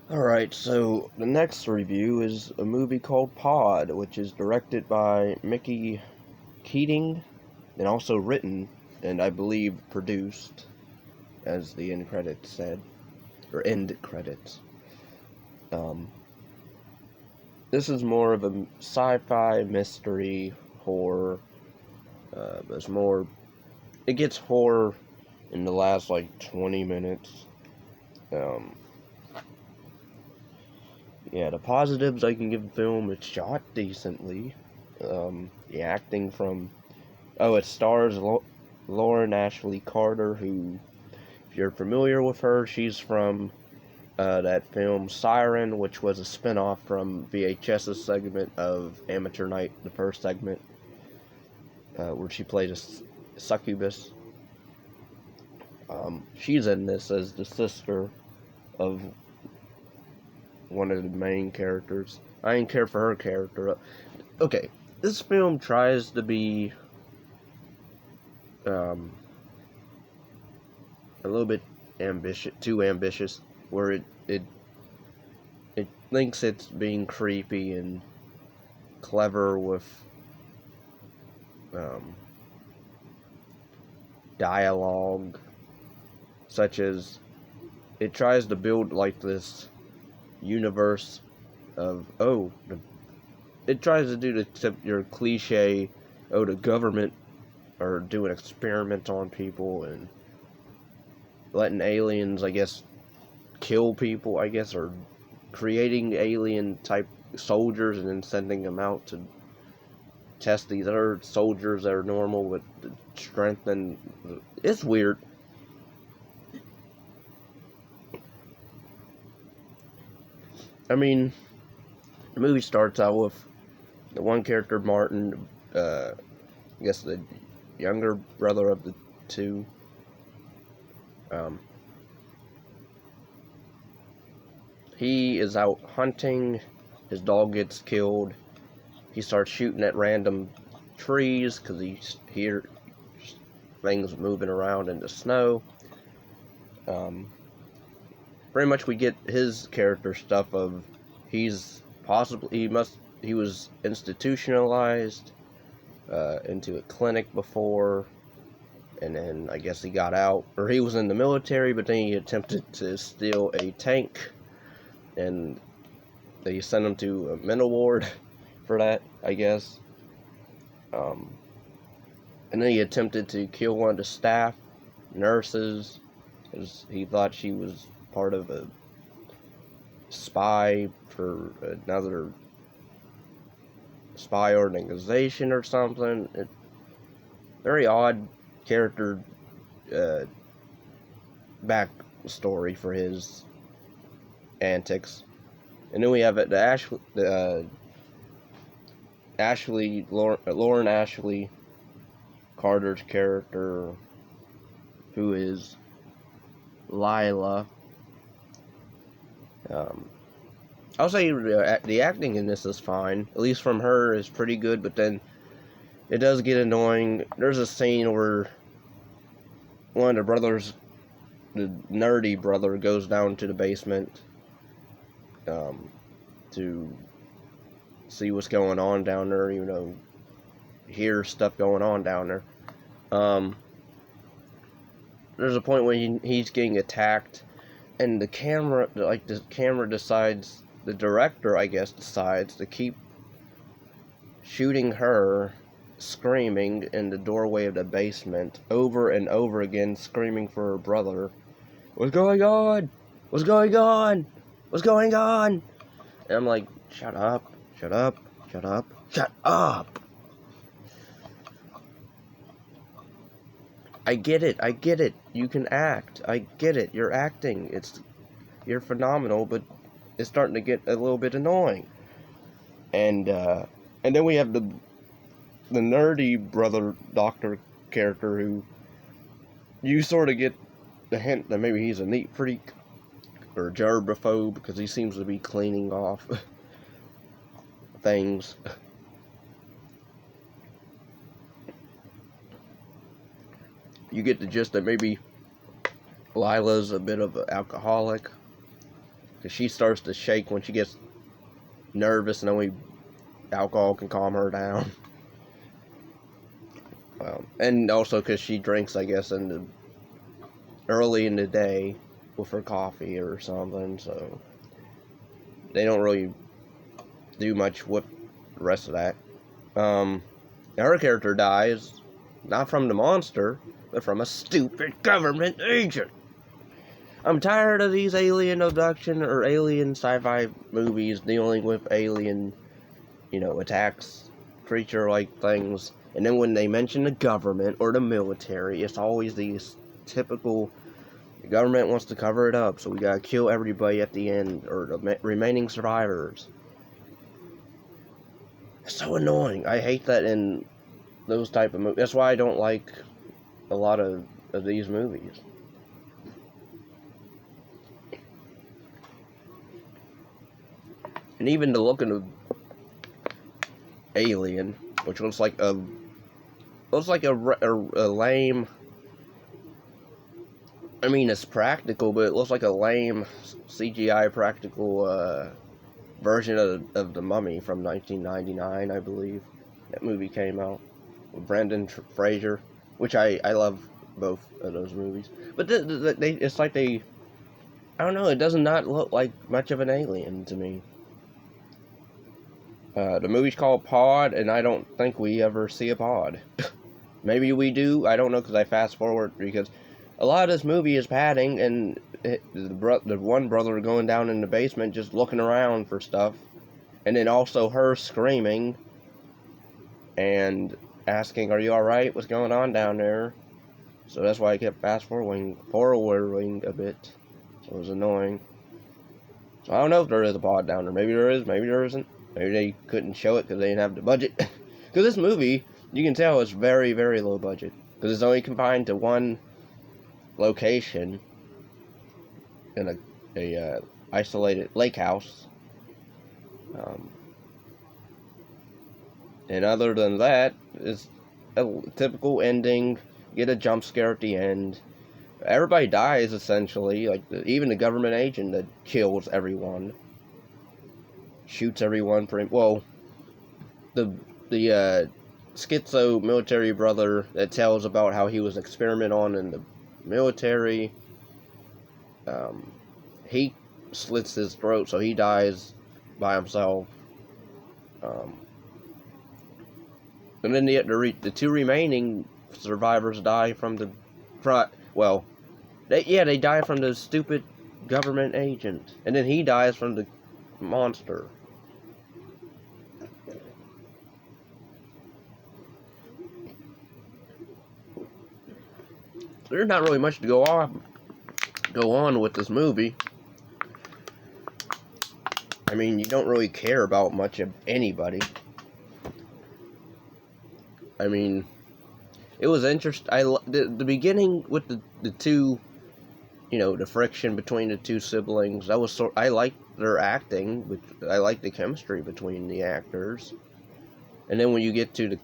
Alright, so the next review is a movie called Pod, which is directed by Mickey Keating and also written and I believe produced, as the end credits said, or end credits. This is more of a sci-fi mystery horror. It gets horror in the last like 20 minutes. Yeah, the positives I can give the film: it's shot decently. The acting from it stars Lauren Ashley Carter, who, if you're familiar with her, she's from that film Siren, which was a spinoff from VHS's segment of Amateur Night, the first segment, where she played a succubus. She's in this as the sister of one of the main characters. I didn't care for her character. Okay, this film tries to be a little bit too ambitious, where it thinks it's being creepy and clever with dialogue, such as it tries to build like this universe of it tries to do your cliche, the government are doing experiments on people and letting aliens, I guess, kill people, I guess, or creating alien type soldiers and then sending them out to test these other soldiers that are normal with strength. And it's weird. I mean, the movie starts out with the one character, Martin, I guess the younger brother of the two. He is out hunting. His dog gets killed. He starts shooting at random trees because he hears things moving around in the snow. Pretty much we get his character stuff of he was institutionalized into a clinic before, and then I guess he got out, or he was in the military, but then he attempted to steal a tank, and they sent him to a mental ward for that, I guess. And then he attempted to kill one of the staff nurses because he thought she was part of a spy for another spy organization or something. Very odd character backstory for his antics. And then we have Lauren Ashley Carter's character, who is Lila. I'll say the acting in this is fine. At least from her is pretty good, but then it does get annoying. There's a scene where one of the brothers, the nerdy brother, goes down to the basement to see what's going on down there, hear stuff going on down there. There's a point when he's getting attacked, and the camera decides, the director, I guess, decides to keep shooting her screaming in the doorway of the basement over and over again, screaming for her brother. What's going on? What's going on? What's going on? And I'm like, shut up, shut up, shut up, shut up. I get it. You can act. I get it. You're acting. You're phenomenal, but it's starting to get a little bit annoying. And then we have the nerdy brother doctor character, who you sort of get the hint that maybe he's a neat freak or germaphobe because he seems to be cleaning off things. You get the gist that maybe Lila's a bit of an alcoholic, because she starts to shake when she gets nervous, and only alcohol can calm her down. And also because she drinks, I guess, early in the day with her coffee or something, so they don't really do much with the rest of that. Her character dies, not from the monster, but from a stupid government agent. I'm tired of these alien abduction or alien sci-fi movies dealing with alien, attacks, creature-like things. And then when they mention the government or the military, it's always these typical, the government wants to cover it up, so we gotta kill everybody at the end, or the remaining survivors. It's so annoying. I hate that in those type of movies. That's why I don't like a lot of these movies. And even the look of the alien, which looks like a lame. I mean, it's practical, but it looks like a lame CGI practical version of the Mummy from 1999, I believe. That movie came out with Brendan Fraser, which I love both of those movies. But it's like I don't know, it does not look like much of an alien to me. The movie's called Pod, and I don't think we ever see a pod. Maybe we do, I don't know, because I fast forward, because a lot of this movie is padding, and the one brother going down in the basement just looking around for stuff, and then also her screaming and asking, "Are you alright? What's going on down there?" So that's why I kept fast forwarding a bit. So it was annoying. So I don't know if there is a pod down there. Maybe there is, maybe there isn't. Maybe they couldn't show it because they didn't have the budget. Because this movie, you can tell it's very, very low budget. Because it's only confined to one location in a isolated lake house. And other than that, it's a typical ending. Get a jump scare at the end. Everybody dies, essentially. Like, even the government agent that kills everyone. Shoots everyone. Well, the schizo military brother that tells about how he was experimented on in the military. He slits his throat, so he dies by himself. And then the two remaining survivors die from the they die from the stupid government agent, and then he dies from the monster. There's not really much to go on with this movie. I mean, you don't really care about much of anybody. I mean, it was interesting. The beginning with the two, the friction between the two siblings. I liked their acting, which I liked the chemistry between the actors. And then when you get to the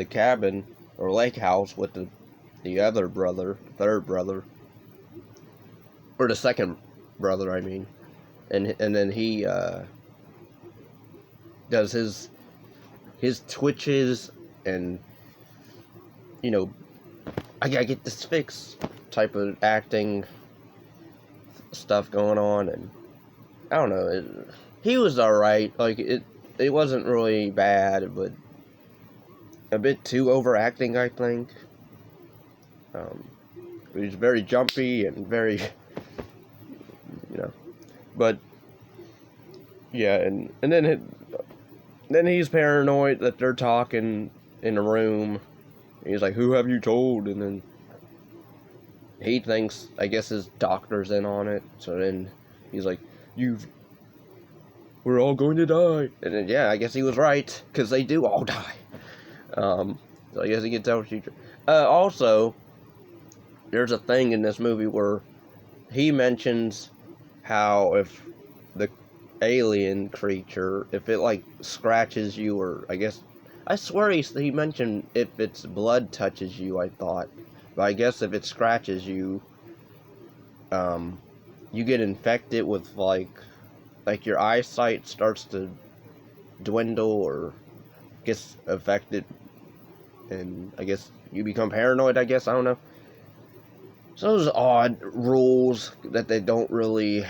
cabin or lake house with the other brother, the third brother, or the second brother, I mean, and then he does his twitches and I gotta get this fixed type of acting stuff going on, and I don't know, he was alright. Like, it wasn't really bad, but a bit too overacting, I think. He was very jumpy and very, but yeah, and then he's paranoid that they're talking in a room. He's like, "Who have you told?" And then he thinks, I guess his doctor's in on it. So then he's like, we're all going to die. And then, yeah, I guess he was right, because they do all die. So I guess he can tell the future. Also, there's a thing in this movie where he mentions how if the alien creature, if it, like, scratches you, or I guess, I swear he mentioned if its blood touches you, I thought. But I guess if it scratches you, you get infected with like your eyesight starts to dwindle or gets affected, and I guess you become paranoid, I guess, I don't know. So those odd rules that they don't really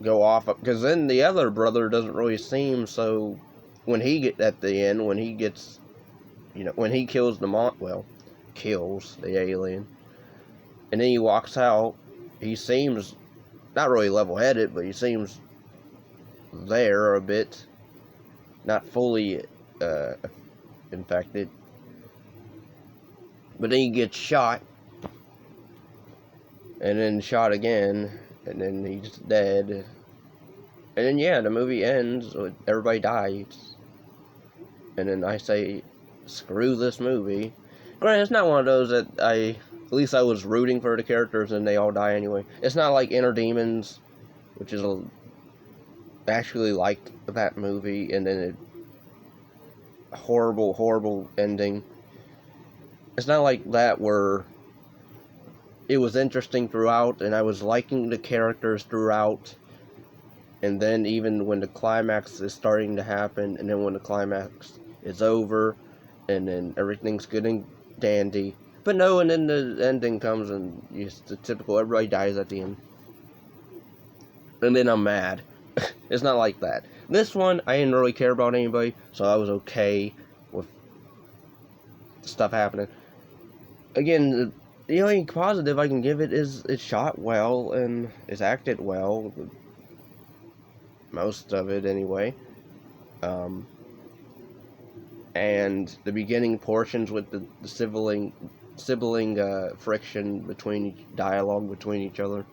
go off of, because then the other brother doesn't really seem so, when he get at the end, when he gets, when he kills kills the alien, and then he walks out, he seems not really level-headed, but he seems there a bit, not fully infected. But then he gets shot, and then shot again, and then he's dead. And then, yeah, the movie ends with everybody dies. And then I say, screw this movie. Granted, it's not one of those that at least I was rooting for the characters and they all die anyway. It's not like Inner Demons, which is actually liked that movie, and then a horrible, horrible ending. It's not like that where it was interesting throughout and I was liking the characters throughout, and then even when the climax is starting to happen, and then when the climax is over, and then everything's good and dandy. But no, and then the ending comes and it's the typical everybody dies at the end. And then I'm mad. It's not like that. This one, I didn't really care about anybody, so I was okay with stuff happening. Again, the only positive I can give it is it's shot well and it's acted well. Most of it, anyway. And the beginning portions with the sibling friction dialogue between each other.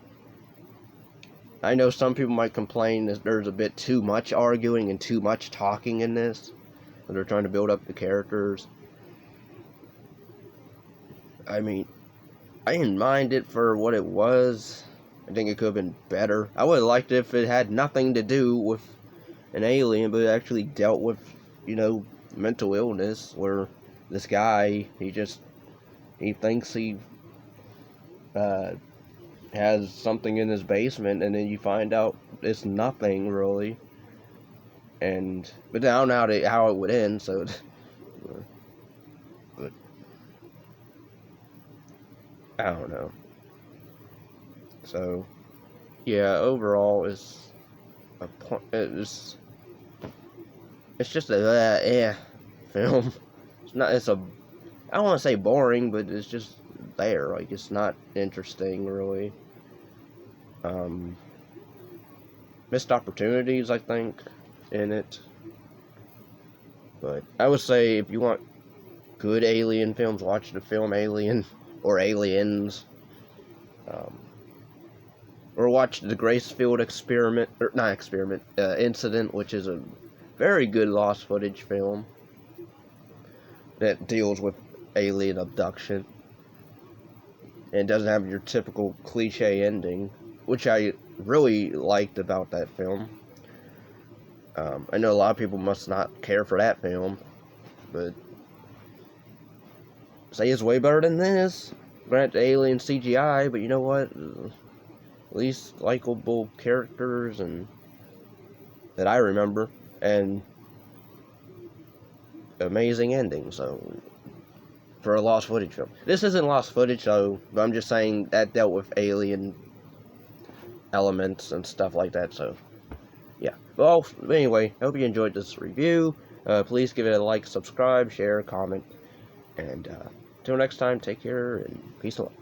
I know some people might complain that there's a bit too much arguing and too much talking in this. They're trying to build up the characters. I mean, I didn't mind it for what it was. I think it could have been better. I would have liked it if it had nothing to do with an alien, but it actually dealt with, mental illness, where this guy, he thinks he has something in his basement, and then you find out it's nothing, really. But I don't know how it would end, so... But I don't know. So, yeah, overall, it's just a film. I don't want to say boring, but it's just there. Like, it's not interesting, really. Missed opportunities, I think, in it. But I would say if you want good alien films, watch the film Alien or Aliens. Or watch the Gracefield Incident, which is a very good lost footage film that deals with alien abduction and doesn't have your typical cliche ending, which I really liked about that film. I know a lot of people must not care for that film, but say it's way better than this. Granted, alien CGI, but you know what? At least likable characters and that I remember, and amazing ending. So for a lost footage film, this isn't lost footage, so but I'm just saying that dealt with alien elements and stuff like that. So yeah. Well, anyway, I hope you enjoyed this review. Please give it a like, subscribe, share, comment, and until next time, take care and peace and love.